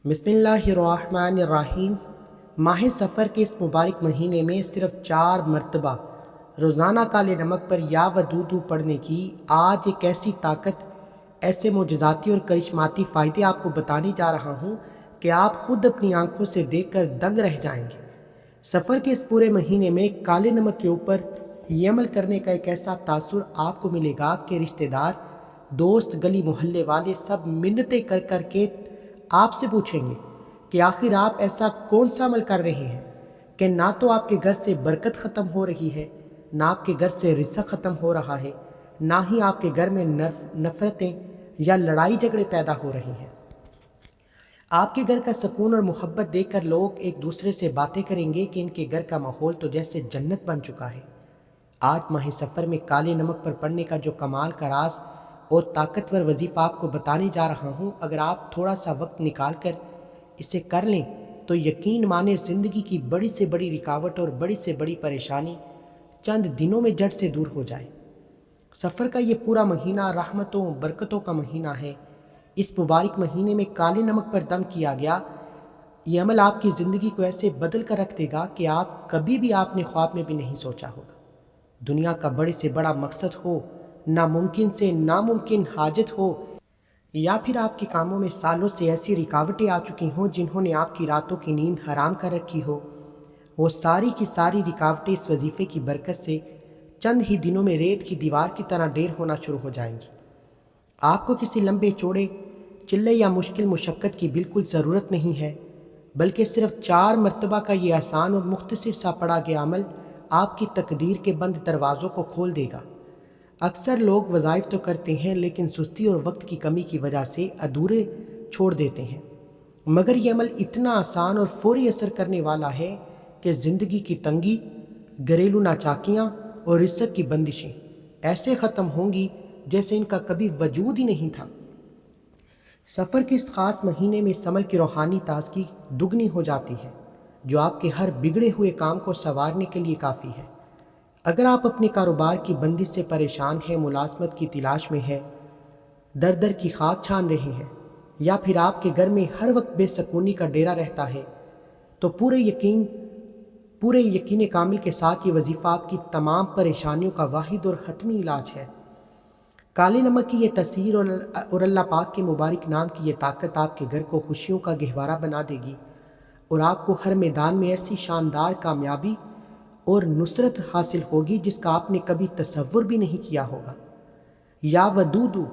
بسم اللہ الرحمن الرحیم۔ ماہ سفر کے اس مبارک مہینے میں صرف 4 مرتبہ روزانہ کالے نمک پر یا ودودو پڑھنے کی آج ایک ایسی طاقت، ایسے معجزاتی اور کرشماتی فائدے آپ کو بتانے جا رہا ہوں کہ آپ خود اپنی آنکھوں سے دیکھ کر دنگ رہ جائیں گے۔ سفر کے اس پورے مہینے میں کالے نمک کے اوپر یہ عمل کرنے کا ایک ایسا تاثر آپ کو ملے گا کہ رشتہ دار، دوست، گلی محلے والے سب منتیں کر کر کے آپ سے پوچھیں گے کہ آخر آپ ایسا کون سا عمل کر رہے ہیں کہ نہ تو آپ کے گھر سے برکت ختم ہو رہی ہے، نہ آپ کے گھر سے رزق ختم ہو رہا ہے، نہ ہی آپ کے گھر میں نفرتیں یا لڑائی جھگڑے پیدا ہو رہی ہیں۔ آپ کے گھر کا سکون اور محبت دیکھ کر لوگ ایک دوسرے سے باتیں کریں گے کہ ان کے گھر کا ماحول تو جیسے جنت بن چکا ہے۔ آج ماہ سفر میں کالے نمک پر پڑھنے کا جو کمال کا راز اور طاقتور وظیفہ آپ کو بتانے جا رہا ہوں، اگر آپ تھوڑا سا وقت نکال کر اسے کر لیں تو یقین مانیں زندگی کی بڑی سے بڑی رکاوٹ اور بڑی سے بڑی پریشانی چند دنوں میں جڑ سے دور ہو جائے۔ سفر کا یہ پورا مہینہ رحمتوں برکتوں کا مہینہ ہے۔ اس مبارک مہینے میں کالے نمک پر دم کیا گیا یہ عمل آپ کی زندگی کو ایسے بدل کر رکھ دے گا کہ آپ کبھی بھی آپ نے خواب میں بھی نہیں سوچا ہوگا۔ دنیا کا بڑے سے بڑا مقصد ہو، ناممکن سے ناممکن حاجت ہو، یا پھر آپ کے کاموں میں سالوں سے ایسی رکاوٹیں آ چکی ہوں جنہوں نے آپ کی راتوں کی نیند حرام کر رکھی ہو، وہ ساری کی ساری رکاوٹیں اس وظیفے کی برکت سے چند ہی دنوں میں ریت کی دیوار کی طرح ڈھیر ہونا شروع ہو جائیں گی۔ آپ کو کسی لمبے چوڑے چلے یا مشکل مشقت کی بالکل ضرورت نہیں ہے، بلکہ صرف 4 مرتبہ کا یہ آسان اور مختصر سا پڑھا گیا عمل آپ کی تقدیر کے بند دروازوں کو کھول دے گا۔ اکثر لوگ وظائف تو کرتے ہیں لیکن سستی اور وقت کی کمی کی وجہ سے ادھورے چھوڑ دیتے ہیں، مگر یہ عمل اتنا آسان اور فوری اثر کرنے والا ہے کہ زندگی کی تنگی، گھریلو ناچاکیاں اور رزق کی بندشیں ایسے ختم ہوں گی جیسے ان کا کبھی وجود ہی نہیں تھا۔ سفر کے اس خاص مہینے میں اس عمل کی روحانی تازگی دگنی ہو جاتی ہے، جو آپ کے ہر بگڑے ہوئے کام کو سنوارنے کے لیے کافی ہے۔ اگر آپ اپنے کاروبار کی بندش سے پریشان ہیں، ملازمت کی تلاش میں ہیں، در در کی خاک چھان رہے ہیں، یا پھر آپ کے گھر میں ہر وقت بے سکونی کا ڈیرا رہتا ہے، تو پورے یقین کامل کے ساتھ یہ وظیفہ آپ کی تمام پریشانیوں کا واحد اور حتمی علاج ہے۔ کالے نمک کی یہ تاثیر اور اللہ پاک کے مبارک نام کی یہ طاقت آپ کے گھر کو خوشیوں کا گہوارہ بنا دے گی اور آپ کو ہر میدان میں ایسی شاندار کامیابی اور نصرت حاصل ہوگی جس کا آپ نے کبھی تصور بھی نہیں کیا ہوگا۔ یا ودودو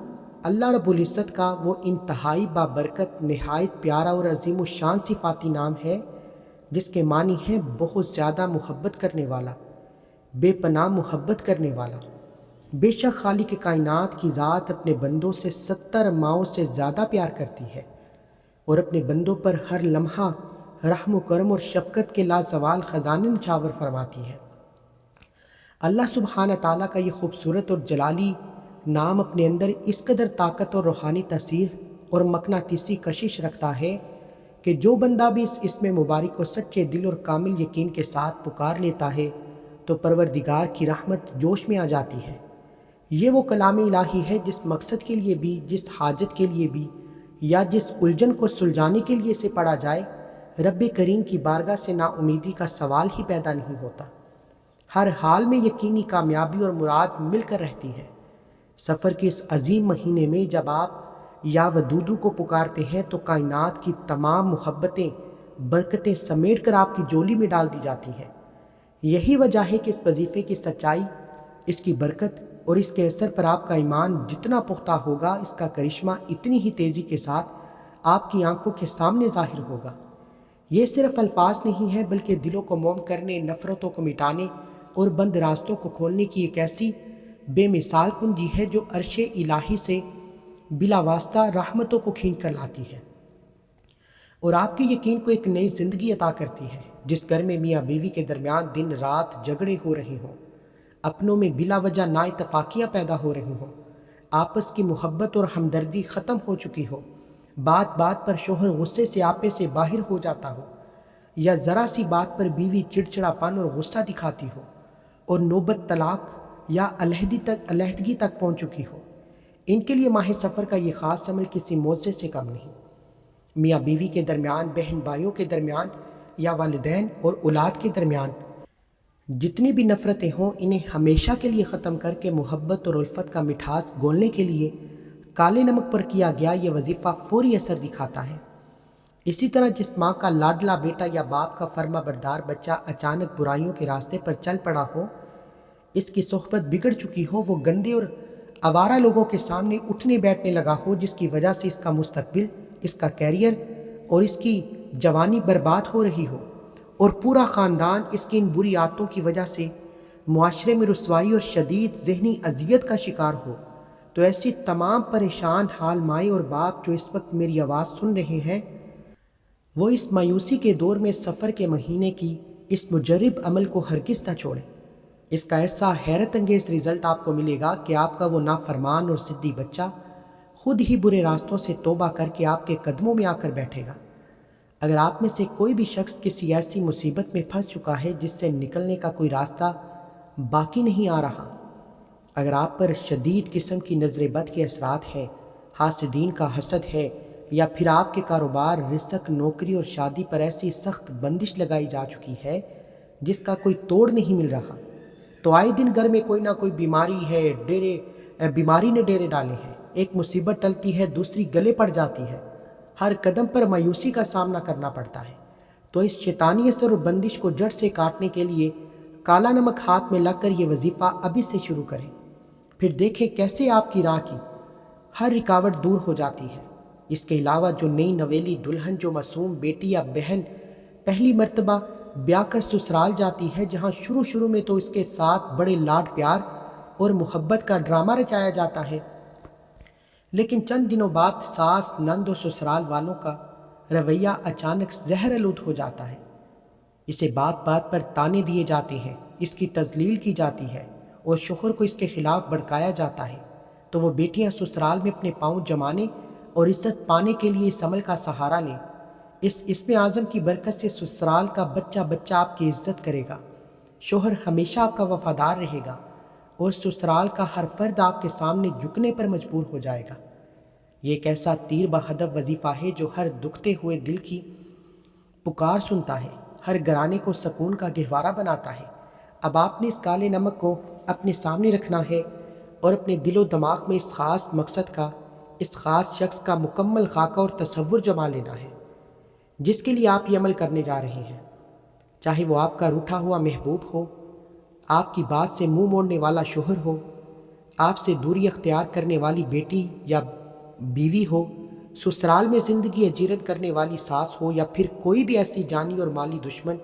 اللہ رب العزت کا وہ انتہائی بابرکت، نہایت پیارا اور عظیم الشان صفاتی نام ہے جس کے معنی ہے بہت زیادہ محبت کرنے والا، بے پناہ محبت کرنے والا۔ بے شک خالق کائنات کی ذات اپنے بندوں سے 70 ماؤں سے زیادہ پیار کرتی ہے اور اپنے بندوں پر ہر لمحہ رحم و کرم اور شفقت کے لازوال خزانے نچھاور فرماتی ہے۔ اللہ سبحانہ تعالیٰ کا یہ خوبصورت اور جلالی نام اپنے اندر اس قدر طاقت اور روحانی تاثیر اور مقناطیسی کشش رکھتا ہے کہ جو بندہ بھی اس اسم مبارک کو سچے دل اور کامل یقین کے ساتھ پکار لیتا ہے تو پروردگار کی رحمت جوش میں آ جاتی ہے۔ یہ وہ کلام الہی ہے جس مقصد کے لیے بھی، جس حاجت کے لیے بھی یا جس الجھن کو سلجھانے کے لیے اسے پڑھا جائے، رب کریم کی بارگاہ سے نا امیدی کا سوال ہی پیدا نہیں ہوتا۔ ہر حال میں یقینی کامیابی اور مراد مل کر رہتی ہے۔ سفر کے اس عظیم مہینے میں جب آپ یا ودودو کو پکارتے ہیں تو کائنات کی تمام محبتیں، برکتیں سمیٹ کر آپ کی جولی میں ڈال دی جاتی ہیں۔ یہی وجہ ہے کہ اس وظیفے کی سچائی، اس کی برکت اور اس کے اثر پر آپ کا ایمان جتنا پختہ ہوگا، اس کا کرشمہ اتنی ہی تیزی کے ساتھ آپ کی آنکھوں کے سامنے ظاہر ہوگا۔ یہ صرف الفاظ نہیں ہے بلکہ دلوں کو موم کرنے، نفرتوں کو مٹانے اور بند راستوں کو کھولنے کی ایک ایسی بے مثال کنجی ہے جو عرش الہی سے بلا واسطہ رحمتوں کو کھینچ کر لاتی ہے اور آپ کے یقین کو ایک نئی زندگی عطا کرتی ہے۔ جس گھر میں میاں بیوی کے درمیان دن رات جھگڑے ہو رہے ہوں، اپنوں میں بلا وجہ نا اتفاقیاں پیدا ہو رہی ہوں، آپس کی محبت اور ہمدردی ختم ہو چکی ہو، بات بات پر شوہر غصے سے آپے سے باہر ہو جاتا ہو، یا ذرا سی بات پر بیوی چڑچڑاپن اور غصہ دکھاتی ہو اور نوبت طلاق یا علیحدگی تک پہنچ چکی ہو، ان کے لیے ماہ سفر کا یہ خاص عمل کسی معجزے سے کم نہیں۔ میاں بیوی کے درمیان، بہن بھائیوں کے درمیان یا والدین اور اولاد کے درمیان جتنی بھی نفرتیں ہوں انہیں ہمیشہ کے لیے ختم کر کے محبت اور الفت کا مٹھاس گھولنے کے لیے کالے نمک پر کیا گیا یہ وظیفہ فوری اثر دکھاتا ہے۔ اسی طرح جس ماں کا لاڈلا بیٹا یا باپ کا فرما بردار بچہ اچانک برائیوں کے راستے پر چل پڑا ہو، اس کی صحبت بگڑ چکی ہو، وہ گندے اور آوارہ لوگوں کے سامنے اٹھنے بیٹھنے لگا ہو، جس کی وجہ سے اس کا مستقبل، اس کا کیریئر اور اس کی جوانی برباد ہو رہی ہو، اور پورا خاندان اس کی ان بری عادتوں کی وجہ سے معاشرے میں رسوائی اور شدید ذہنی اذیت کا شکار ہو، تو ایسی تمام پریشان حال مائیں اور باپ جو اس وقت میری آواز سن رہے ہیں، وہ اس مایوسی کے دور میں سفر کے مہینے کی اس مجرب عمل کو ہرگز نہ چھوڑیں۔ اس کا ایسا حیرت انگیز رزلٹ آپ کو ملے گا کہ آپ کا وہ نافرمان اور ضدی بچہ خود ہی برے راستوں سے توبہ کر کے آپ کے قدموں میں آ کر بیٹھے گا۔ اگر آپ میں سے کوئی بھی شخص کسی ایسی مصیبت میں پھنس چکا ہے جس سے نکلنے کا کوئی راستہ باقی نہیں آ رہا، اگر آپ پر شدید قسم کی نظر بد کے اثرات ہیں، حاسدین کا حسد ہے، یا پھر آپ کے کاروبار، رزق، نوکری اور شادی پر ایسی سخت بندش لگائی جا چکی ہے جس کا کوئی توڑ نہیں مل رہا، تو آئے دن گھر میں کوئی نہ کوئی بیماری ہے، بیماری نے ڈیرے ڈالے ہیں، ایک مصیبت ٹلتی ہے دوسری گلے پڑ جاتی ہے، ہر قدم پر مایوسی کا سامنا کرنا پڑتا ہے۔ تو اس شیطانی اثر اور بندش کو جڑ سے کاٹنے کے لیے کالا نمک ہاتھ میں لگ کر یہ وظیفہ ابھی سے شروع کریں، پھر دیکھیں کیسے آپ کی راہ کی ہر رکاوٹ دور ہو جاتی ہے۔ اس کے علاوہ جو نئی نویلی دلہن، جو معصوم بیٹی یا بہن پہلی مرتبہ بیاہ کر سسرال جاتی ہے، جہاں شروع میں تو اس کے ساتھ بڑے لاڈ پیار اور محبت کا ڈرامہ رچایا جاتا ہے، لیکن چند دنوں بعد ساس، نند اور سسرال والوں کا رویہ اچانک زہر آلود ہو جاتا ہے۔ اسے بات بات پر تانے دیے جاتے ہیں، اس کی تذلیل کی جاتی ہے اور شوہر کو اس کے خلاف بھڑکایا جاتا ہے، تو وہ بیٹیاں سسرال میں اپنے پاؤں جمانے اور عزت پانے کے لیے اس عمل کا سہارا لیں۔ اس اسم اعظم کی برکت سے سسرال کا بچہ بچہ آپ کی عزت کرے گا، شوہر ہمیشہ آپ کا وفادار رہے گا، اور سسرال کا ہر فرد آپ کے سامنے جھکنے پر مجبور ہو جائے گا۔ یہ ایک ایسا تیر بہدف وظیفہ ہے جو ہر دکھتے ہوئے دل کی پکار سنتا ہے، ہر گھرانے کو سکون کا گہوارہ بناتا ہے۔ اب آپ نے اس کالے نمک کو اپنے سامنے رکھنا ہے اور اپنے دل و دماغ میں اس خاص مقصد کا، اس خاص شخص کا مکمل خاکہ اور تصور جما لینا ہے جس کے لیے آپ یہ عمل کرنے جا رہے ہیں، چاہے وہ آپ کا روٹھا ہوا محبوب ہو، آپ کی بات سے منہ موڑنے والا شوہر ہو، آپ سے دوری اختیار کرنے والی بیٹی یا بیوی ہو، سسرال میں زندگی اجیرن کرنے والی ساس ہو، یا پھر کوئی بھی ایسی جانی اور مالی دشمن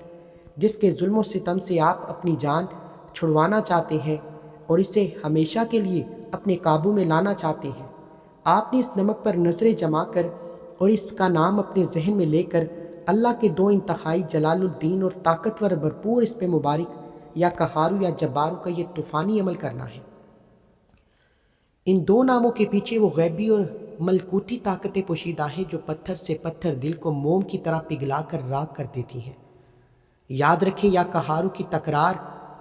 جس کے ظلم و ستم سے آپ اپنی جان چھڑوانا چاہتے ہیں اور اسے ہمیشہ کے لیے اپنے قابو میں لانا چاہتے ہیں۔ آپ نے اس نمک پر نظریں جما کر اور اس کا نام اپنے ذہن میں لے کر اللہ کے دو انتہائی جلال الدین اور طاقتور بھرپور اس پہ مبارک یا قہارو یا جبارو کا یہ طوفانی عمل کرنا ہے۔ ان دو ناموں کے پیچھے وہ غیبی اور ملکوتی طاقتیں پوشیدہ ہیں جو پتھر سے پتھر دل کو موم کی طرح پگھلا کر راکھ کر دیتی ہیں۔ یاد رکھیں، یا قہارو کی تکرار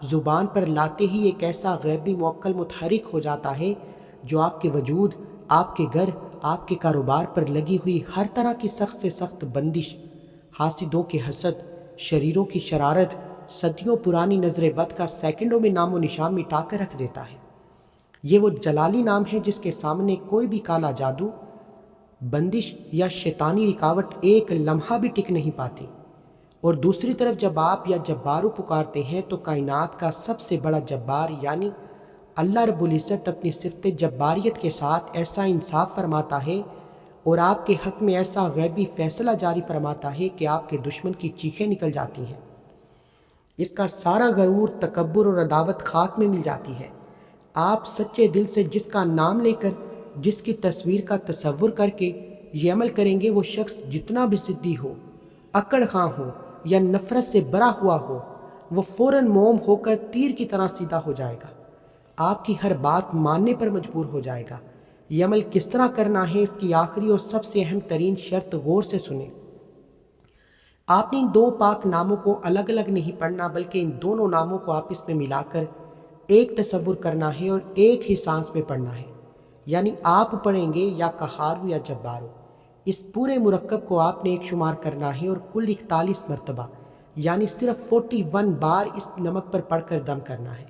زبان پر لاتے ہی ایک ایسا غیبی موکل متحرک ہو جاتا ہے جو آپ کے وجود، آپ کے گھر، آپ کے کاروبار پر لگی ہوئی ہر طرح کی سخت سے سخت بندش، حاسدوں کے حسد، شریروں کی شرارت، صدیوں پرانی نظر بد کا سیکنڈوں میں نام و نشان مٹا کر رکھ دیتا ہے۔ یہ وہ جلالی نام ہے جس کے سامنے کوئی بھی کالا جادو، بندش یا شیطانی رکاوٹ ایک لمحہ بھی ٹک نہیں پاتی۔ اور دوسری طرف جب آپ یا جبارو پکارتے ہیں تو کائنات کا سب سے بڑا جبار یعنی اللہ رب العزت اپنی صفت جباریت کے ساتھ ایسا انصاف فرماتا ہے اور آپ کے حق میں ایسا غیبی فیصلہ جاری فرماتا ہے کہ آپ کے دشمن کی چیخیں نکل جاتی ہیں، اس کا سارا غرور، تکبر اور عداوت خاک میں مل جاتی ہے۔ آپ سچے دل سے جس کا نام لے کر، جس کی تصویر کا تصور کر کے یہ عمل کریں گے، وہ شخص جتنا بھی ضدی ہو، اکڑ خاں ہو یا نفرت سے بھرا ہوا ہو، وہ فوراً موم ہو کر تیر کی طرح سیدھا ہو جائے گا، آپ کی ہر بات ماننے پر مجبور ہو جائے گا۔ یہ عمل کس طرح کرنا ہے، اس کی آخری اور سب سے اہم ترین شرط غور سے سنیں۔ آپ نے ان دو پاک ناموں کو الگ الگ نہیں پڑھنا، بلکہ ان دونوں ناموں کو آپس میں ملا کر ایک تصور کرنا ہے اور ایک ہی سانس میں پڑھنا ہے۔ یعنی آپ پڑھیں گے یا قہارو یا جبارو، اس پورے مرکب کو آپ نے ایک شمار کرنا ہے اور کل 41 مرتبہ یعنی صرف 41 بار اس نمک پر پڑھ کر دم کرنا ہے۔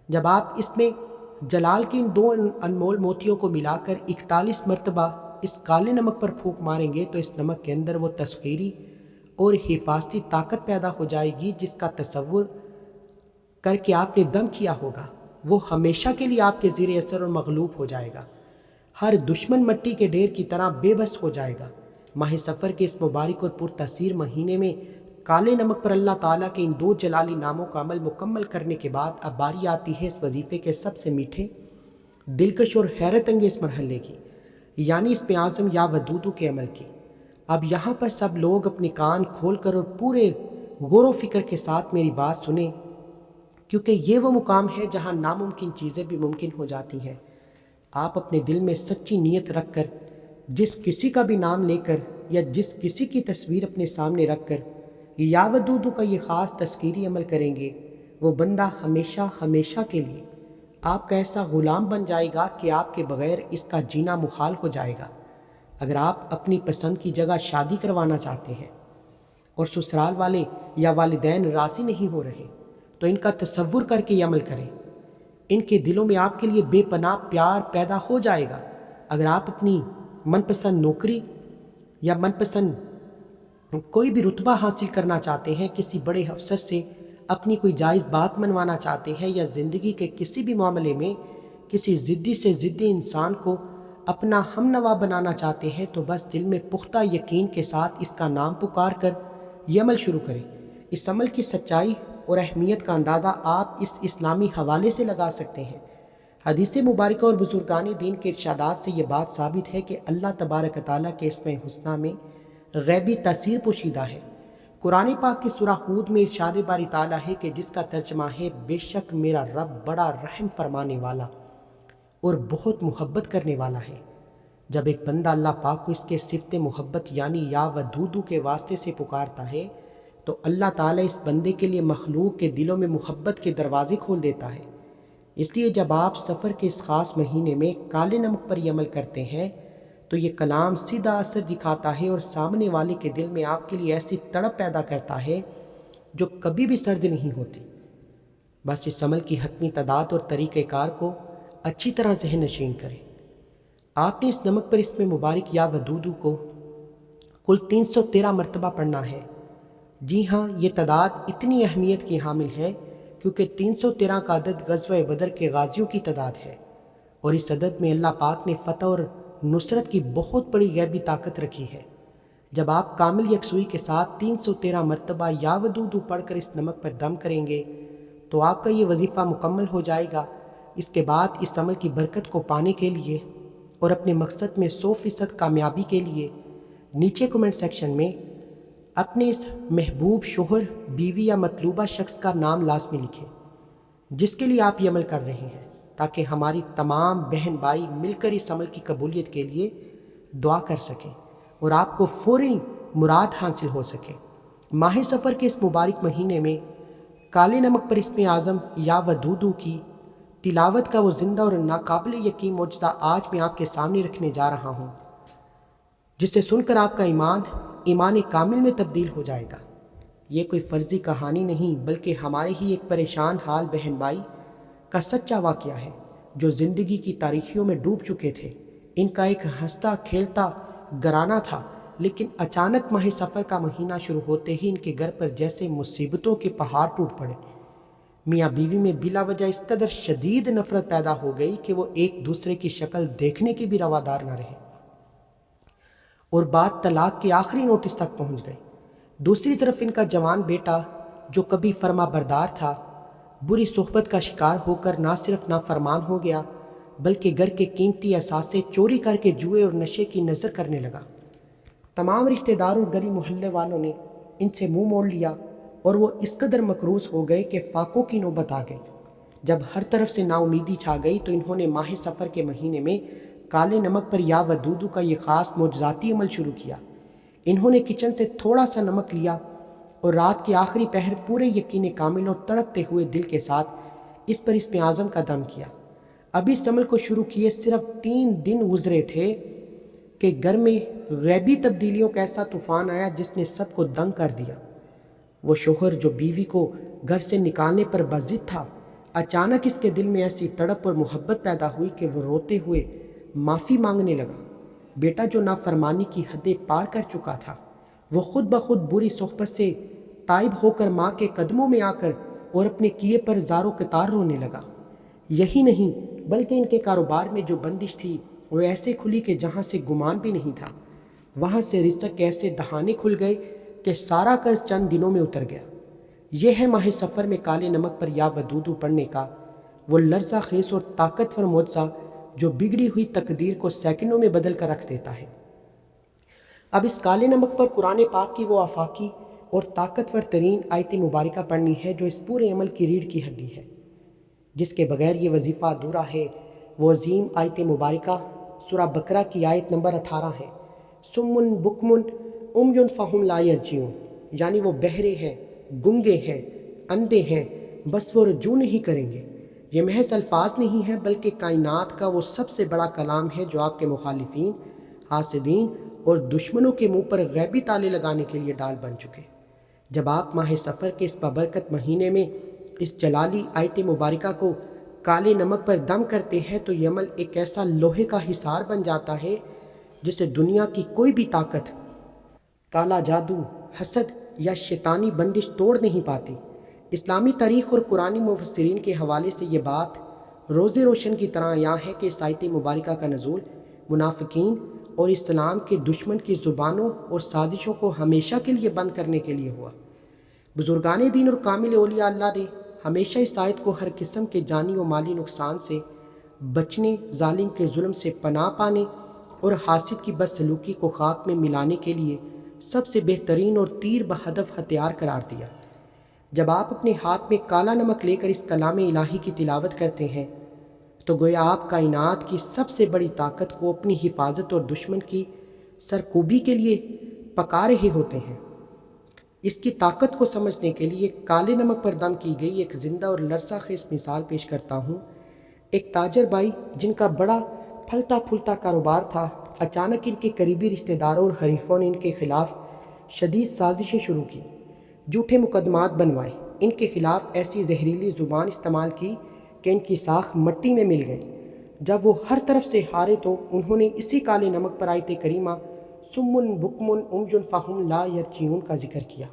جب آپ اس میں جلال کے ان 2 انمول موتیوں کو ملا کر 41 مرتبہ اس کالے نمک پر پھونک ماریں گے تو اس نمک کے اندر وہ تسخیری اور حفاظتی طاقت پیدا ہو جائے گی جس کا تصور کر کے آپ نے دم کیا ہوگا، وہ ہمیشہ کے لیے آپ کے زیر اثر اور مغلوب ہو جائے گا۔ ہر دشمن مٹی کے ڈھیر کی طرح بے بس ہو جائے گا۔ ماہ سفر کے اس مبارک اور پرتاثیر مہینے میں کالے نمک پر اللہ تعالیٰ کے ان 2 جلالی ناموں کا عمل مکمل کرنے کے بعد اب باری آتی ہے اس وظیفے کے سب سے میٹھے، دلکش اور حیرت انگیز مرحلے کی، یعنی اسم اعظم یا ودودو کے عمل کی۔ اب یہاں پر سب لوگ اپنے کان کھول کر اور پورے غور و فکر کے ساتھ میری بات سنیں، کیونکہ یہ وہ مقام ہے جہاں ناممکن چیزیں بھی ممکن ہو جاتی ہیں۔ آپ اپنے دل میں سچی نیت رکھ کر جس کسی کا بھی نام لے کر یا جس کسی کی تصویر اپنے سامنے رکھ کر یا ودودو کا یہ خاص تذکیری عمل کریں گے، وہ بندہ ہمیشہ ہمیشہ کے لیے آپ کا ایسا غلام بن جائے گا کہ آپ کے بغیر اس کا جینا محال ہو جائے گا۔ اگر آپ اپنی پسند کی جگہ شادی کروانا چاہتے ہیں اور سسرال والے یا والدین راضی نہیں ہو رہے تو ان کا تصور کر کے یہ عمل کریں، ان کے دلوں میں آپ کے لیے بے پناہ پیار پیدا ہو جائے گا۔ اگر آپ اپنی من پسند نوکری یا من پسند کوئی بھی رتبہ حاصل کرنا چاہتے ہیں، کسی بڑے افسر سے اپنی کوئی جائز بات منوانا چاہتے ہیں یا زندگی کے کسی بھی معاملے میں کسی ضدی سے ضدی انسان کو اپنا ہم نوا بنانا چاہتے ہیں، تو بس دل میں پختہ یقین کے ساتھ اس کا نام پکار کر یہ عمل شروع کریں۔ اس عمل کی سچائی اور اہمیت کا اندازہ آپ اس اسلامی حوالے سے لگا سکتے ہیں۔ حدیث مبارکہ اور بزرگان دین کے ارشادات سے یہ بات ثابت ہے کہ اللہ تبارک تعالیٰ کے اسم حسنہ میں غیبی تاثیر پوشیدہ ہے۔ قرآن پاک کی سورہ ہود میں ارشاد باری تعالیٰ ہے کہ جس کا ترجمہ ہے بے شک میرا رب بڑا رحم فرمانے والا اور بہت محبت کرنے والا ہے۔ جب ایک بندہ اللہ پاک کو اس کے صفت محبت یعنی یا ودودو کے واسطے سے پکارتا ہے تو اللہ تعالیٰ اس بندے کے لیے مخلوق کے دلوں میں محبت کے دروازے کھول دیتا ہے۔ اس لیے جب آپ سفر کے اس خاص مہینے میں کالے نمک پر یہ عمل کرتے ہیں تو یہ کلام سیدھا اثر دکھاتا ہے اور سامنے والے کے دل میں آپ کے لیے ایسی تڑپ پیدا کرتا ہے جو کبھی بھی سرد نہیں ہوتی۔ بس اس عمل کی حتمی تعداد اور طریقہ کار کو اچھی طرح ذہن نشین کریں۔ آپ نے اس نمک پر اسم مبارک یا ودودو کو کل 313 مرتبہ پڑھنا ہے۔ جی ہاں، یہ تعداد اتنی اہمیت کی حامل ہے کیونکہ 313 کا عدد غزوہ بدر کے غازیوں کی تعداد ہے، اور اس عدد میں اللہ پاک نے فتح اور نصرت کی بہت بڑی غیبی طاقت رکھی ہے۔ جب آپ کامل یکسوئی کے ساتھ 313 مرتبہ یا ودودو پڑھ کر اس نمک پر دم کریں گے تو آپ کا یہ وظیفہ مکمل ہو جائے گا۔ اس کے بعد اس عمل کی برکت کو پانے کے لیے اور اپنے مقصد میں 100% کامیابی کے لیے نیچے کمنٹ سیکشن میں اپنے اس محبوب شوہر، بیوی یا مطلوبہ شخص کا نام لازمی لکھیں جس کے لیے آپ یہ عمل کر رہے ہیں، تاکہ ہماری تمام بہن بھائی مل کر اس عمل کی قبولیت کے لیے دعا کر سکیں اور آپ کو فوری مراد حاصل ہو سکے۔ ماہ سفر کے اس مبارک مہینے میں کالے نمک پر اسم اعظم یا ودودو کی تلاوت کا وہ زندہ اور ناقابل یقین معجزہ آج میں آپ کے سامنے رکھنے جا رہا ہوں، جسے سن کر آپ کا ایمان کامل میں تبدیل ہو جائے گا۔ یہ کوئی فرضی کہانی نہیں بلکہ ہمارے ہی ایک پریشان حال بہن بھائی کا سچا واقعہ ہے جو زندگی کی تاریکیوں میں ڈوب چکے تھے۔ ان کا ایک ہنستا کھیلتا گھرانہ تھا، لیکن اچانک ماہ سفر کا مہینہ شروع ہوتے ہی ان کے گھر پر جیسے مصیبتوں کے پہاڑ ٹوٹ پڑے۔ میاں بیوی میں بلا وجہ اس قدر شدید نفرت پیدا ہو گئی کہ وہ ایک دوسرے کی شکل دیکھنے کی بھی روادار نہ رہے، اور بات طلاق کے آخری نوٹس تک پہنچ گئی۔ دوسری طرف ان کا جوان بیٹا جو کبھی فرما بردار تھا، بری صحبت کا شکار ہو کر نہ صرف نافرمان ہو گیا بلکہ گھر کے قیمتی اثاثے چوری کر کے جوئے اور نشے کی نظر کرنے لگا۔ تمام رشتہ دار اور گلی محلے والوں نے ان سے منہ موڑ لیا اور وہ اس قدر مقروض ہو گئے کہ فاقوں کی نوبت آ گئی۔ جب ہر طرف سے نا امیدی چھا گئی تو انہوں نے ماہ سفر کے مہینے میں کالے نمک پر یا ودودو کا یہ خاص معجزاتی عمل شروع کیا۔ انہوں نے کچن سے تھوڑا سا نمک لیا اور رات کے آخری پہر پورے یقین کامل اور تڑپتے ہوئے دل کے ساتھ اس پر اسم اعظم کا دم کیا۔ اب اس عمل کو شروع کیے صرف 3 دن گزرے تھے کہ گھر میں غیبی تبدیلیوں کا ایسا طوفان آیا جس نے سب کو دنگ کر دیا۔ وہ شوہر جو بیوی کو گھر سے نکالنے پر بضد تھا، اچانک اس کے دل میں ایسی تڑپ اور محبت پیدا ہوئی کہ وہ روتے ہوئے معافی مانگنے لگا۔ بیٹا جو نافرمانی کی حدیں پار کر چکا تھا، وہ خود بخود بری صحبت سے تائب ہو کر ماں کے قدموں میں آ کر اور اپنے کیے پر زار و قطار رونے لگا۔ یہی نہیں بلکہ ان کے کاروبار میں جو بندش تھی وہ ایسے کھلی کہ جہاں سے گمان بھی نہیں تھا، وہاں سے رزق کے ایسے دہانے کھل گئے کہ سارا قرض چند دنوں میں اتر گیا۔ یہ ہے ماہ سفر میں کالے نمک پر یا ودودو پڑھنے کا وہ لرزہ خیز اور طاقتور معجزہ جو بگڑی ہوئی تقدیر کو سیکنڈوں میں بدل کر رکھ دیتا ہے۔ اب اس کالے نمک پر قرآن پاک کی وہ آفاقی اور طاقتور ترین آیت مبارکہ پڑھنی ہے جو اس پورے عمل کی ریڑھ کی ہڈی ہے، جس کے بغیر یہ وظیفہ ادھورا ہے۔ وہ عظیم آیت مبارکہ سورہ بقرہ کی آیت نمبر 18 ہے۔ سمن بکمن عمي فهم لا يرجعون، یعنی وہ بہرے ہیں، گنگے ہیں، اندھے ہیں، بس وہ رجوع نہیں کریں گے۔ یہ محض الفاظ نہیں ہے بلکہ کائنات کا وہ سب سے بڑا کلام ہے جو آپ کے مخالفین، حاسدین اور دشمنوں کے منہ پر غیبی تالے لگانے کے لیے ڈال بن چکے۔ جب آپ ماہ سفر کے اس بابرکت مہینے میں اس جلالی آیت مبارکہ کو کالے نمک پر دم کرتے ہیں تو یہ عمل ایک ایسا لوہے کا حصار بن جاتا ہے جسے دنیا کی کوئی بھی طاقت، کالا جادو، حسد یا شیطانی بندش توڑ نہیں پاتی۔ اسلامی تاریخ اور قرآنی مفسرین کے حوالے سے یہ بات روز روشن کی طرح عیاں ہے کہ اس آیت مبارکہ کا نزول منافقین اور اسلام کے دشمن کی زبانوں اور سازشوں کو ہمیشہ کے لیے بند کرنے کے لیے ہوا۔ بزرگان دین اور کامل اولیاء اللہ نے ہمیشہ اس آیت کو ہر قسم کے جانی و مالی نقصان سے بچنے، ظالم کے ظلم سے پناہ پانے اور حاسد کی بدسلوکی کو خاک میں ملانے کے لیے سب سے بہترین اور تیر بہدف ہتھیار قرار دیا۔ جب آپ اپنے ہاتھ میں کالا نمک لے کر اس کلام الہی کی تلاوت کرتے ہیں تو گویا آپ کائنات کی سب سے بڑی طاقت کو اپنی حفاظت اور دشمن کی سرکوبی کے لیے پکا رہے ہوتے ہیں۔ اس کی طاقت کو سمجھنے کے لیے کالے نمک پر دم کی گئی ایک زندہ اور لرزہ خیز مثال پیش کرتا ہوں۔ ایک تاجر بھائی جن کا بڑا پھلتا پھولتا کاروبار تھا، اچانک ان کے قریبی رشتہ داروں اور حریفوں نے ان کے خلاف شدید سازشیں شروع کی، جھوٹے مقدمات بنوائے، ان کے خلاف ایسی زہریلی زبان استعمال کی کہ ان کی ساکھ مٹی میں مل گئی۔ جب وہ ہر طرف سے ہارے تو انہوں نے اسی کالے نمک پر آیت کریمہ سمن بکمن عمي فهم لا يرجعون کا ذکر کیا۔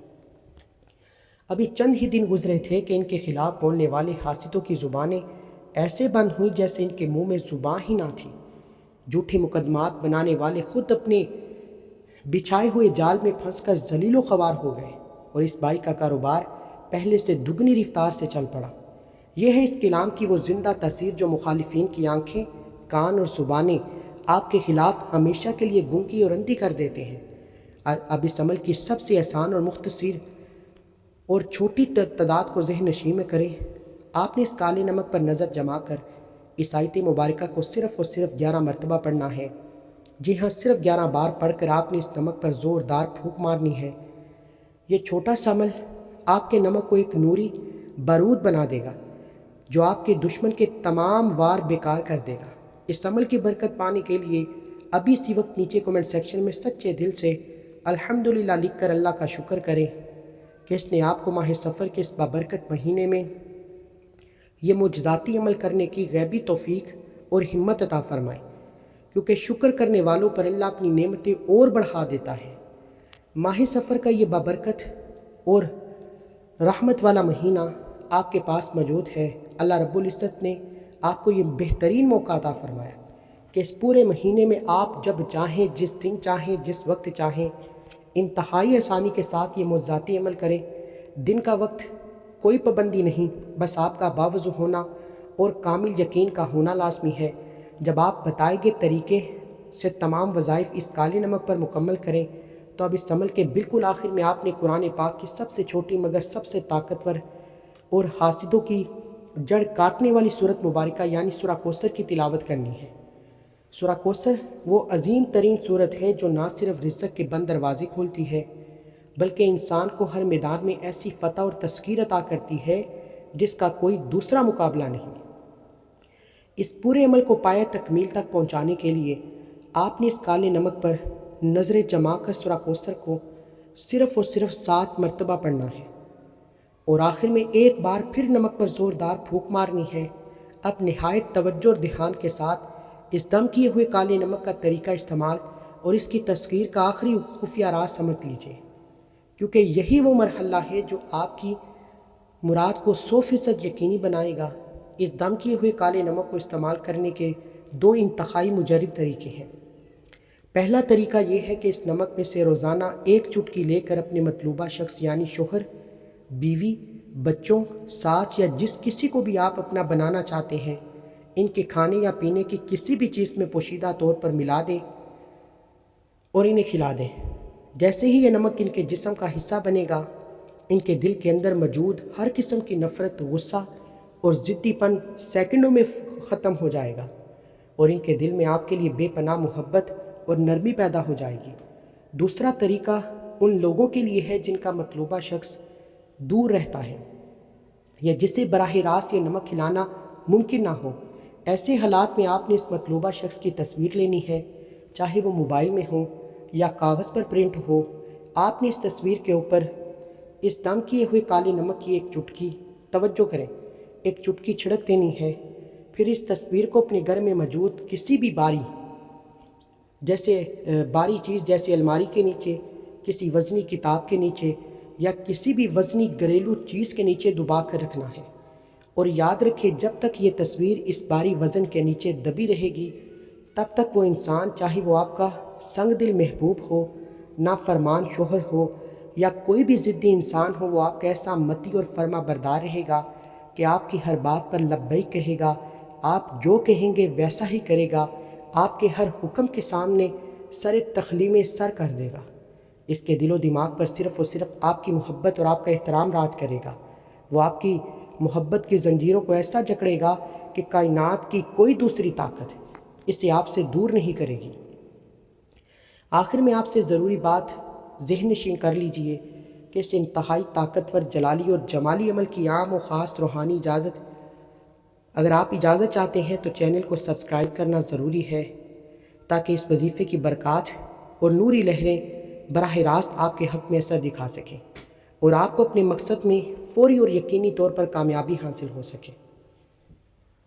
ابھی چند ہی دن گزرے تھے کہ ان کے خلاف بولنے والے حاسدوں کی زبانیں ایسے بند ہوئیں جیسے ان کے منہ میں زبان ہی نہ تھی۔ جھوٹے مقدمات بنانے والے خود اپنے بچھائے ہوئے جال میں پھنس کر ذلیل و خوار ہو گئے اور اس بھائی کا کاروبار پہلے سے دگنی رفتار سے چل پڑا۔ یہ ہے اس کلام کی وہ زندہ تاثیر جو مخالفین کی آنکھیں، کان اور زبانیں آپ کے خلاف ہمیشہ کے لیے گنگی اور اندھی کر دیتے ہیں۔ اب اس عمل کی سب سے آسان اور مختصر اور چھوٹی تعداد کو ذہن نشین میں کریں۔ آپ نے اس کالے نمک پر نظر جما کر اس آیت مبارکہ کو صرف اور صرف 11 مرتبہ پڑھنا ہے۔ جی ہاں، صرف 11 بار پڑھ کر آپ نے اس نمک پر زوردار پھونک مارنی ہے۔ یہ چھوٹا سا عمل آپ کے نمک کو ایک نوری بارود بنا دے گا جو آپ کے دشمن کے تمام وار بیکار کر دے گا۔ اس عمل کی برکت پانے کے لیے ابھی اسی وقت نیچے کومنٹ سیکشن میں سچے دل سے الحمدللہ لکھ کر اللہ کا شکر کریں کہ اس نے آپ کو ماہ سفر کے اس بابرکت مہینے میں یہ معجزاتی عمل کرنے کی غیبی توفیق اور ہمت عطا فرمائے، کیونکہ شکر کرنے والوں پر اللہ اپنی نعمتیں اور بڑھا دیتا ہے۔ ماہ سفر کا یہ بابرکت اور رحمت والا مہینہ آپ کے پاس موجود ہے۔ اللہ رب العزت نے آپ کو یہ بہترین موقع عطا فرمایا کہ اس پورے مہینے میں آپ جب چاہیں، جس دن چاہیں، جس وقت چاہیں، انتہائی آسانی کے ساتھ یہ معجزاتی عمل کریں۔ دن کا وقت کوئی پابندی نہیں، بس آپ کا باوضو ہونا اور کامل یقین کا ہونا لازمی ہے۔ جب آپ بتائے گئے طریقے سے تمام وظائف اس کالے نمک پر مکمل کریں تو اب اس عمل کے بالکل آخر میں آپ نے قرآن پاک کی سب سے چھوٹی مگر سب سے طاقتور اور حاسدوں کی جڑ کاٹنے والی سورت مبارکہ یعنی سورہ کوثر کی تلاوت کرنی ہے۔ سورہ کوثر وہ عظیم ترین سورت ہے جو نہ صرف رزق کے بند دروازے کھولتی ہے بلکہ انسان کو ہر میدان میں ایسی فتح اور تسخیر عطا کرتی ہے جس کا کوئی دوسرا مقابلہ نہیں۔ اس پورے عمل کو پایہ تکمیل تک پہنچانے کے لیے آپ نے اس کالے نمک پر نظریں جما کر سورہ کوثر کو صرف اور صرف 7 مرتبہ پڑھنا ہے، اور آخر میں ایک بار پھر نمک پر زوردار پھونک مارنی ہے۔ اب نہایت توجہ اور دھیان کے ساتھ اس دم کیے ہوئے کالے نمک کا طریقہ استعمال اور اس کی تصویر کا آخری خفیہ راز سمجھ لیجیے، کیونکہ یہی وہ مرحلہ ہے جو آپ کی مراد کو 100% یقینی بنائے گا۔ اس دم کیے ہوئے کالے نمک کو استعمال کرنے کے 2 انتہائی مجرب طریقے ہیں۔ پہلا طریقہ یہ ہے کہ اس نمک میں سے روزانہ 1 چٹکی لے کر اپنے مطلوبہ شخص یعنی شوہر، بیوی، بچوں، ساتھ یا جس کسی کو بھی آپ اپنا بنانا چاہتے ہیں، ان کے کھانے یا پینے کی کسی بھی چیز میں پوشیدہ طور پر ملا دیں اور انہیں کھلا دیں۔ جیسے ہی یہ نمک ان کے جسم کا حصہ بنے گا، ان کے دل کے اندر موجود ہر قسم کی نفرت، غصہ اور ضدی پن سیکنڈوں میں ختم ہو جائے گا، اور ان کے دل میں آپ کے لیے بے پناہ محبت اور نرمی پیدا ہو جائے گی۔ دوسرا طریقہ ان لوگوں کے لیے ہے جن کا مطلوبہ شخص دور رہتا ہے یا جسے براہ راست یہ نمک کھلانا ممکن نہ ہو۔ ایسے حالات میں آپ نے اس مطلوبہ شخص کی تصویر لینی ہے، چاہے وہ موبائل میں ہو یا کاغذ پر پرنٹ ہو۔ آپ نے اس تصویر کے اوپر اس دم کیے ہوئے کالے نمک کی 1 چٹکی، توجہ کریں، 1 چٹکی چھڑک دینی ہے۔ پھر اس تصویر کو اپنے گھر میں موجود کسی بھی باری چیز جیسے الماری کے نیچے، کسی وزنی کتاب کے نیچے یا کسی بھی وزنی گھریلو چیز کے نیچے دبا کر رکھنا ہے، اور یاد رکھیں جب تک یہ تصویر اس بھاری وزن کے نیچے دبی رہے گی، تب تک وہ انسان، چاہے وہ آپ کا سنگ دل محبوب ہو، نافرمان شوہر ہو یا کوئی بھی ضدی انسان ہو، وہ آپ کا ایسا متی اور فرما بردار رہے گا کہ آپ کی ہر بات پر لبیک کہے گا، آپ جو کہیں گے ویسا ہی کرے گا، آپ کے ہر حکم کے سامنے سر تسلیم سر کر دے گا۔ اس کے دل و دماغ پر صرف اور صرف آپ کی محبت اور آپ کا احترام راج کرے گا۔ وہ آپ کی محبت کی زنجیروں کو ایسا جکڑے گا کہ کائنات کی کوئی دوسری طاقت اسے آپ سے دور نہیں کرے گی۔ آخر میں آپ سے ضروری بات ذہن نشین کر لیجئے کہ اس انتہائی طاقتور جلالی اور جمالی عمل کی عام و خاص روحانی اجازت، اگر آپ اجازت چاہتے ہیں تو چینل کو سبسکرائب کرنا ضروری ہے، تاکہ اس وظیفے کی برکات اور نوری لہریں براہ راست آپ کے حق میں اثر دکھا سکیں اور آپ کو اپنے مقصد میں فوری اور یقینی طور پر کامیابی حاصل ہو سکے۔